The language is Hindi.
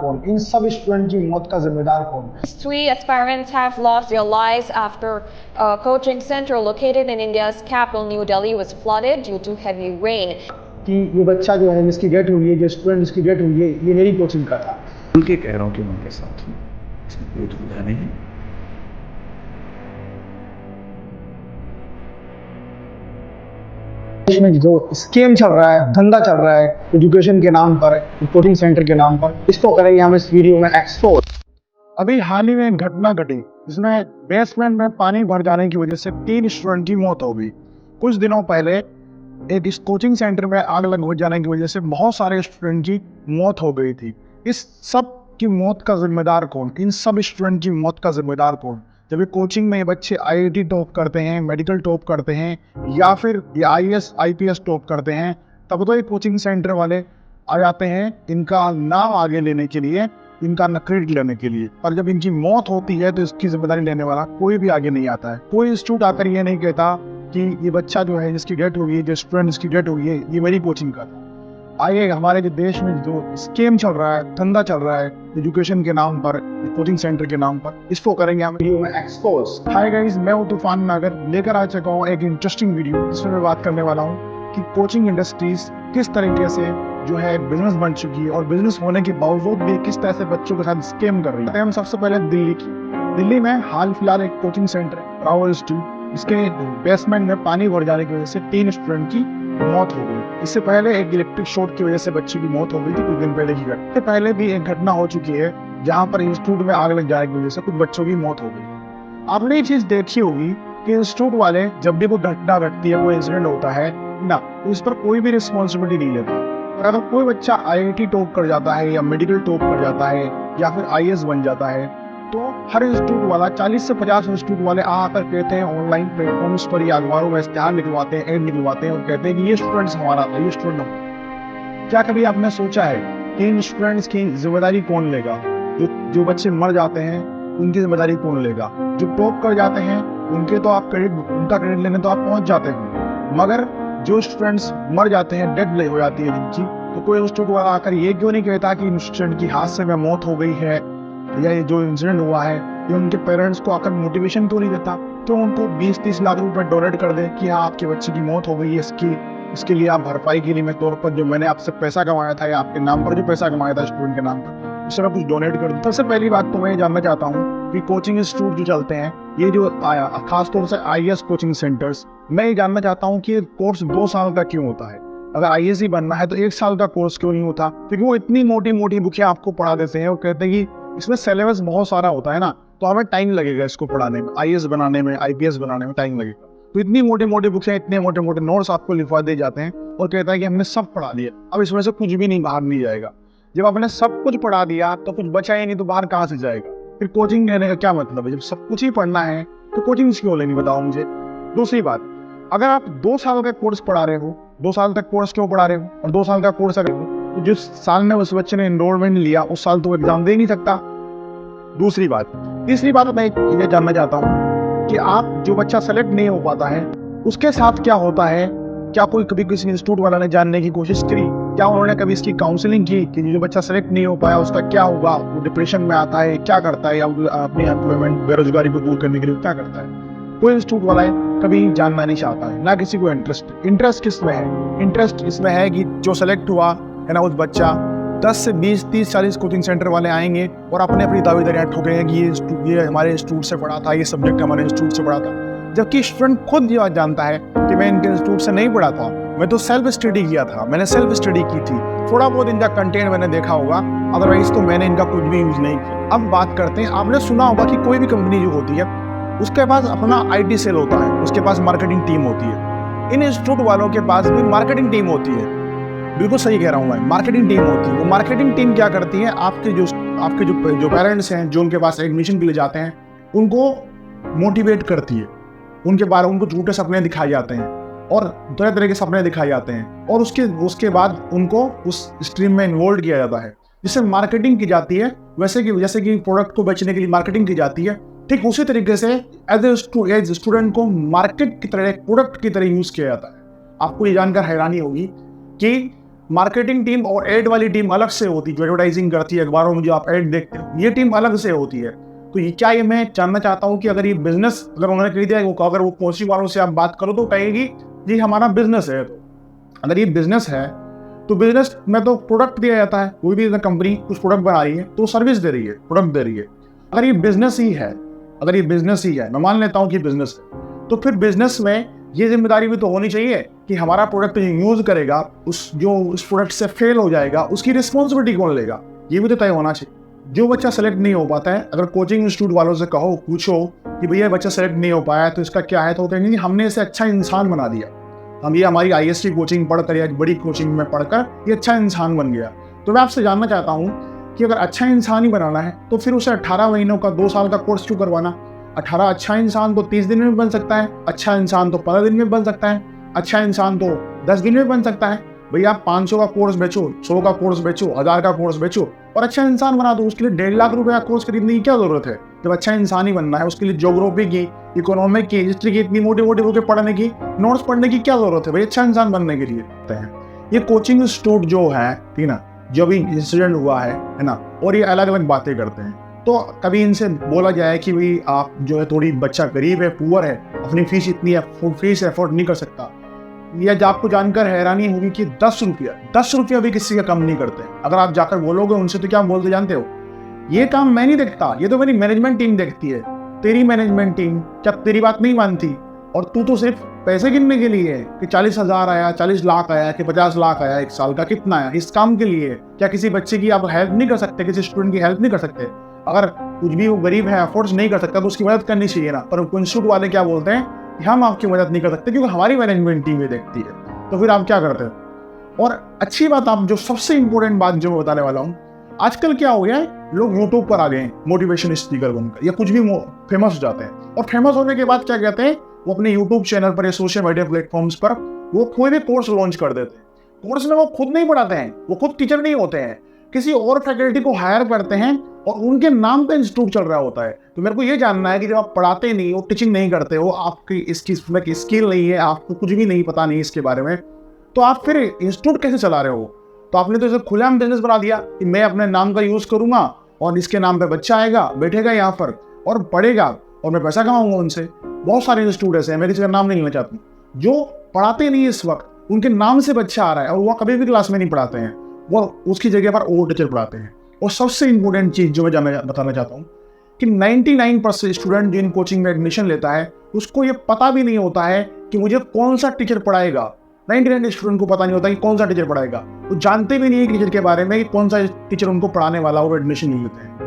कौन? इन सब स्टूडेंट की मौत का जिम्मेदार कौन? 3 aspirants have lost their lives after a coaching center located in India's capital, New Delhi, was flooded due to heavy rain. कि ये बच्चा जो है जिसकी डेथ हुई है, जो स्टूडेंट जिसकी डेथ हुई है, ये मेरी कोचिंग का था। खुल के कह रहा हूँ कि मैं उनके साथ हूँ, इसमें कोई दुविधा नहीं। देश में जो स्कीम चल रहा है, धंधा चल रहा है एजुकेशन के नाम पर, कोचिंग सेंटर के नाम पर, इसको करेंगे हम इस वीडियो में एक्सपोज। अभी हाल ही में एक घटना घटी जिसमें बेसमेंट में पानी भर जाने की वजह से 3 स्टूडेंट की मौत हो गई। कुछ दिनों पहले एक इस कोचिंग सेंटर में आग लग जाने की वजह से बहुत सारे स्टूडेंट की मौत हो गई थी। इस सब की मौत का जिम्मेदार कौन? इन सब स्टूडेंट की मौत का जिम्मेदार कौन? जब ये कोचिंग में ये बच्चे आईआईटी टॉप करते हैं, मेडिकल टॉप करते हैं, या फिर ये आईएएस आईपीएस टॉप करते हैं, तब तो ये कोचिंग सेंटर वाले आ जाते हैं इनका नाम आगे लेने के लिए, इनका क्रेडिट लेने के लिए। पर जब इनकी मौत होती है तो इसकी जिम्मेदारी लेने वाला कोई भी आगे नहीं आता है। कोई इंस्टीट्यूट आकर ये नहीं कहता कि ये बच्चा जो है जिसकी डेथ हुई है, जो स्टूडेंट जिसकी डेथ हुई है, ये मेरी कोचिंग का था। आइए, हमारे जो देश में जो स्कीम चल रहा है, धंधा चल रहा है एजुकेशन के नाम पर, कोचिंग सेंटर के नाम पर, इसको करेंगे हम वीडियो में एक्सपोज। हाय गाइस, मैं हूं तूफान नागर, लेकर आ चुका हूं एक इंटरेस्टिंग वीडियो जिसमें मैं बात करने वाला हूं कि कोचिंग इंडस्ट्रीज किस तरीके से जो है बिजनेस बन चुकी है और बिजनेस होने के बावजूद भी किस तरह से बच्चों के साथ स्कैम कर रही है। हम सबसे पहले दिल्ली में हाल फिलहाल एक कोचिंग सेंटर है राहुल इंस्टीट्यूट, इसके बेसमेंट में पानी भर जाने की वजह से 3 स्टूडेंट की मौत हो गई। इससे पहले एक इलेक्ट्रिक शॉर्ट की वजह से बच्चे की मौत हो गई थी कुछ दिन पहले की घटना। इससे पहले भी एक घटना हो चुकी है जहां पर इंस्टीट्यूट में आग लग जाने की वजह से कुछ बच्चों की मौत हो गई। आपने ये चीज देखी होगी कि इंस्टीट्यूट वाले जब भी कोई घटना घटती है, कोई इंसिडेंट होता है ना, तो इस पर कोई भी रिस्पॉन्सिबिलिटी नहीं लेता। और अगर कोई बच्चा आईआईटी टॉप कर जाता है या मेडिकल टॉप कर जाता है या फिर आईएएस बन जाता है, तो हर इंस्टीट्यूट वाला 40 से 50 इंस्टीट्यूट वाले आकर कहते हैं ऑनलाइन प्लेटफॉर्म्स पर या अखबारों में इश्तेहार लिखवाते हैं, एड लिखवाते हैं और कहते हैं कि ये स्टूडेंट्स हमारा था, ये स्टूडेंट हमारा। क्या कभी आपने सोचा है कि इन स्टूडेंट्स की जिम्मेदारी कौन लेगा? जो बच्चे मर जाते हैं उनकी जिम्मेदारी कौन लेगा? जो टॉप कर जाते हैं उनका क्रेडिट लेने तो आप पहुंच जाते हैं, मगर जो स्टूडेंट्स मर जाते हैं, डेड हो जाती है जिनकी, तो कोई इंस्टीट्यूट वाला आकर ये क्यों नहीं कहता कि स्टूडेंट की हादसे में मौत हो गई है या ये जो इंसिडेंट हुआ है, ये उनके पेरेंट्स को आकर मोटिवेशन क्यों नहीं देता? तो उनको 20-30 लाख रुपए डोनेट कर दे कि हाँ, आपके बच्चे की मौत हो गई है, इसके लिए आप भरपाई के लिए मैं तौर पर जो मैंने आपसे पैसा कमाया था या आपके नाम पर जो पैसा कमाया था स्टूडेंट के नाम पर, उससे मैं कुछ डोनेट कर दूँ। सबसे पहली बात तो मैं ये जानना चाहता हूँ कि कोचिंग इंस्टीट्यूट जो चलते हैं, ये जो आया खासतौर से आईएएस कोचिंग सेंटर्स, मैं ये जानना चाहता हूँ कि कोर्स 2 साल का क्यों होता है? अगर आईएएस ही बनना है तो 1 साल का कोर्स क्यों नहीं होता? क्योंकि वो इतनी मोटी मोटी बुकें आपको पढ़ा देते हैं और कहते हैं कि इसमें सिलेबस बहुत सारा होता है ना, तो हमें टाइम लगेगा इसको पढ़ाने में, आईएएस बनाने में, आईपीएस बनाने में टाइम लगेगा। तो इतनी मोटी मोटी बुक्स, इतने मोटे मोटे नोट्स आपको लिखवा दिए जाते हैं और कहता है कि हमने सब पढ़ा दिया, अब इसमें से कुछ भी नहीं बाहर नहीं जाएगा। जब आपने सब कुछ पढ़ा दिया तो कुछ बचा ही नहीं, तो बाहर कहाँ से जाएगा? फिर कोचिंग लेने का क्या मतलब है? जब सब कुछ ही पढ़ना है तो कोचिंग क्यों लेनी, बताओ मुझे। दूसरी बात, अगर आप 2 साल का कोर्स पढ़ा रहे हो, 2 साल तक कोर्स क्यों पढ़ा रहे हो? और 2 साल का कोर्स अगर तो जिस साल में उस बच्चे ने एनरोलमेंट लिया उस साल तो एग्जाम दे ही नहीं सकता। दूसरी बात, तीसरी बात मैं ये जानना चाहता हूँ कि आप जो बच्चा सेलेक्ट नहीं हो पाता है उसके साथ क्या होता है? क्या कोई कभी किसी इंस्टीट्यूट वाला ने जानने की कोशिश करी? क्या उन्होंने कभी इसकी काउंसलिंग की कि जो बच्चा सेलेक्ट नहीं हो पाया उसका क्या होगा? वो डिप्रेशन में आता है, क्या करता है, या अपनी एम्प्लॉयमेंट बेरोजगारी को दूर करने के लिए क्या करता है? कोई इंस्टीट्यूट वाला कभी जानना नहीं चाहता है, ना किसी को इंटरेस्ट किस में है? इंटरेस्ट इसमें है कि जो सेलेक्ट हुआ है ना, उस बच्चा 10 से 20, 30, 40 कोचिंग सेंटर वाले आएंगे और अपनी दावेदारियां ठोकेंगे कि ये हमारे इंस्टीट्यूट से पढ़ा था, ये सब्जेक्ट हमारे इंस्टीट्यूट से पढ़ा था। जबकि स्टूडेंट खुद ये बात जानता है कि मैं इनके इंस्टीट्यूट से नहीं पढ़ा था, मैं तो सेल्फ स्टडी किया था, मैंने सेल्फ स्टडी की थी, थोड़ा बहुत इनका कंटेंट मैंने देखा होगा, अदरवाइज तो मैंने इनका कुछ भी यूज नहीं किया। अब बात करते हैं, आपने सुना होगा कि कोई भी कंपनी जो होती है उसके पास अपना आईटी सेल होता है, उसके पास मार्केटिंग टीम होती है। इन इंस्टीट्यूट वालों के पास भी मार्केटिंग टीम होती है। बिल्कुल सही कह रहा हूँ मैं, मार्केटिंग टीम होती है। वो मार्केटिंग टीम क्या करती है? आपके जो पेरेंट्स हैं जो उनके पास एडमिशन के लिए जाते हैं, उनको मोटिवेट करती है, उनको झूठे सपने दिखाए जाते हैं और तरह तरह के सपने दिखाए जाते हैं, और उसके बाद उनको उस स्ट्रीम में इन्वॉल्व किया जाता है, जिससे मार्केटिंग की जाती है। जैसे कि प्रोडक्ट को बेचने के लिए मार्केटिंग की जाती है, ठीक उसी तरीके से एज स्टूडेंट को मार्केट की तरह, प्रोडक्ट की तरह यूज किया जाता है। आपको ये जानकर हैरानी होगी कि मार्केटिंग टीम और एड वाली टीम अलग से होती है, जो एडवर्टाइजिंग करती है, अखबारों में जो आप एड देखते हो, ये टीम अलग से होती है। तो ये क्या, ये मैं जानना चाहता हूँ कि अगर ये बिजनेस, अगर उन्होंने कह दिया, अगर वो कोचिंग वालों से आप बात करो तो कहेगी जी हमारा बिजनेस है। तो अगर ये बिजनेस है तो बिजनेस में तो प्रोडक्ट दिया जाता है, कोई भी कंपनी कुछ प्रोडक्ट बना रही है तो सर्विस दे रही है, प्रोडक्ट दे रही है। अगर ये बिजनेस ही है, अगर ये बिजनेस ही है, मैं मान लेता हूँ कि बिजनेस है, तो फिर बिजनेस में ये जिम्मेदारी भी तो होनी चाहिए कि हमारा प्रोडक्ट जो यूज करेगा, उस प्रोडक्ट से फेल हो जाएगा, उसकी रिस्पॉन्सिबिलिटी कौन लेगा, ये भी तो तय होना चाहिए। जो बच्चा सेलेक्ट नहीं हो पाता है, अगर कोचिंग इंस्टीट्यूट वालों से कहो, पूछो कि भैया बच्चा सेलेक्ट नहीं हो पाया तो इसका क्या है, तो कहेंगे हमने इसे अच्छा इंसान बना दिया, हम ये हमारी IST कोचिंग पढ़कर या बड़ी कोचिंग में पढ़कर ये अच्छा इंसान बन गया। तो मैं आपसे जानना चाहता हूँ कि अगर अच्छा इंसान ही बनाना है तो फिर उसे 18 महीनों का 2 साल का कोर्स क्यों करवाना। 18 अच्छा इंसान तो 30 दिन में बन सकता है, अच्छा इंसान तो 15 दिन में बन सकता है, अच्छा इंसान तो 10 दिन में बन सकता है। भैया आप 500 का कोर्स बेचो, 100 का कोर्स बेचो, 1000 का कोर्स बेचो और अच्छा इंसान बना दो। उसके लिए 1.5 लाख रुपए का कोर्स खरीदने की क्या जरूरत है। जब अच्छा इंसान ही बनना है, उसके लिए ज्योग्राफी की, इकोनॉमिक की, हिस्ट्री की इतनी मोटी मोटी बुकें पढ़ने की, नोट्स पढ़ने की क्या जरूरत है भाई अच्छा इंसान बनने के लिए। ये कोचिंग इंस्टीट्यूट जो है, ठीक ना, जो भी इंसिडेंट हुआ है ना, और ये अलग अलग बातें करते हैं। तो कभी इनसे बोला जाए कि भाई आप जो है थोड़ी बच्चा गरीब है, पुअर है, अपनी फीस इतनी फीस एफोर्ड नहीं कर सकता, या जो आपको जानकर हैरानी होगी कि 10 रुपया भी किसी का कम नहीं करते। अगर आप जाकर बोलोगे उनसे तो क्या बोलते जानते हो, ये काम मैं नहीं देखता, ये तो मेरी मैनेजमेंट टीम देखती है। तेरी मैनेजमेंट टीम क्या तेरी बात नहीं मानती, और तू तो सिर्फ पैसे गिनने के लिए है कि 40,000 आया, 40 लाख आया कि 50 लाख आया, 1 साल का कितना आया, इस काम के लिए। क्या किसी बच्चे की आप हेल्प नहीं कर सकते, किसी स्टूडेंट की हेल्प नहीं कर सकते? अगर कुछ भी वो गरीब है, अफोर्ड नहीं कर सकता तो उसकी मदद करनी चाहिए ना। पर इंस्टीट्यूट वाले क्या बोलते हैं कि हम आपकी मदद नहीं कर सकते क्योंकि हमारी मैनेजमेंट टीम ये देखती है। तो फिर आप क्या करते हो। और अच्छी बात, आप जो सबसे इंपॉर्टेंट बात जो मैं बताने वाला हूँ, आजकल क्या हो गया है, लोग यूट्यूब पर आ गए हैं मोटिवेशन स्पीकर बनकर, या कुछ भी फेमस हो जाते हैं, और फेमस होने के बाद क्या कहते हैं, वो अपने यूट्यूब चैनल पर या सोशल मीडिया प्लेटफॉर्म्स पर वो कोई भी कोर्स लॉन्च कर देते हैं। कोर्स में वो खुद नहीं पढ़ाते हैं, वो खुद टीचर नहीं होते हैं, किसी और फैकल्टी को हायर करते हैं और उनके नाम पे इंस्टीट्यूट चल रहा होता है। तो मेरे को ये जानना है कि जब आप पढ़ाते नहीं हो, टीचिंग नहीं करते हो, आपकी इसकी स्किल नहीं है, आपको कुछ भी नहीं पता नहीं इसके बारे में, तो आप फिर इंस्टीट्यूट कैसे चला रहे हो। तो आपने तो इसे खुलेआम बिजनेस बना दिया कि मैं अपने नाम का यूज करूंगा और इसके नाम पे बच्चा आएगा, बैठेगा यहाँ पर और पढ़ेगा और मैं पैसा कमाऊंगा उनसे। बहुत सारे इंस्टीट्यूट ऐसे हैं, मैं किसी का नाम नहीं लेना चाहता, जो पढ़ाते नहीं इस वक्त, उनके नाम से बच्चा आ रहा है और वो कभी भी क्लास में नहीं पढ़ाते हैं, वो उसकी जगह पर और टीचर पढ़ाते हैं। और सबसे इंपॉर्टेंट चीज जो मैं बताना चाहता हूँ कि 99% स्टूडेंट जिन कोचिंग में एडमिशन लेता है उसको ये पता भी नहीं होता है कि मुझे कौन सा टीचर पढ़ाएगा। 99 स्टूडेंट को पता नहीं होता कि कौन सा टीचर पढ़ाएगा, वो जानते भी नहीं है टीचर के बारे में कि कौन सा टीचर उनको पढ़ाने वाला, वो एडमिशन नहीं लेते हैं।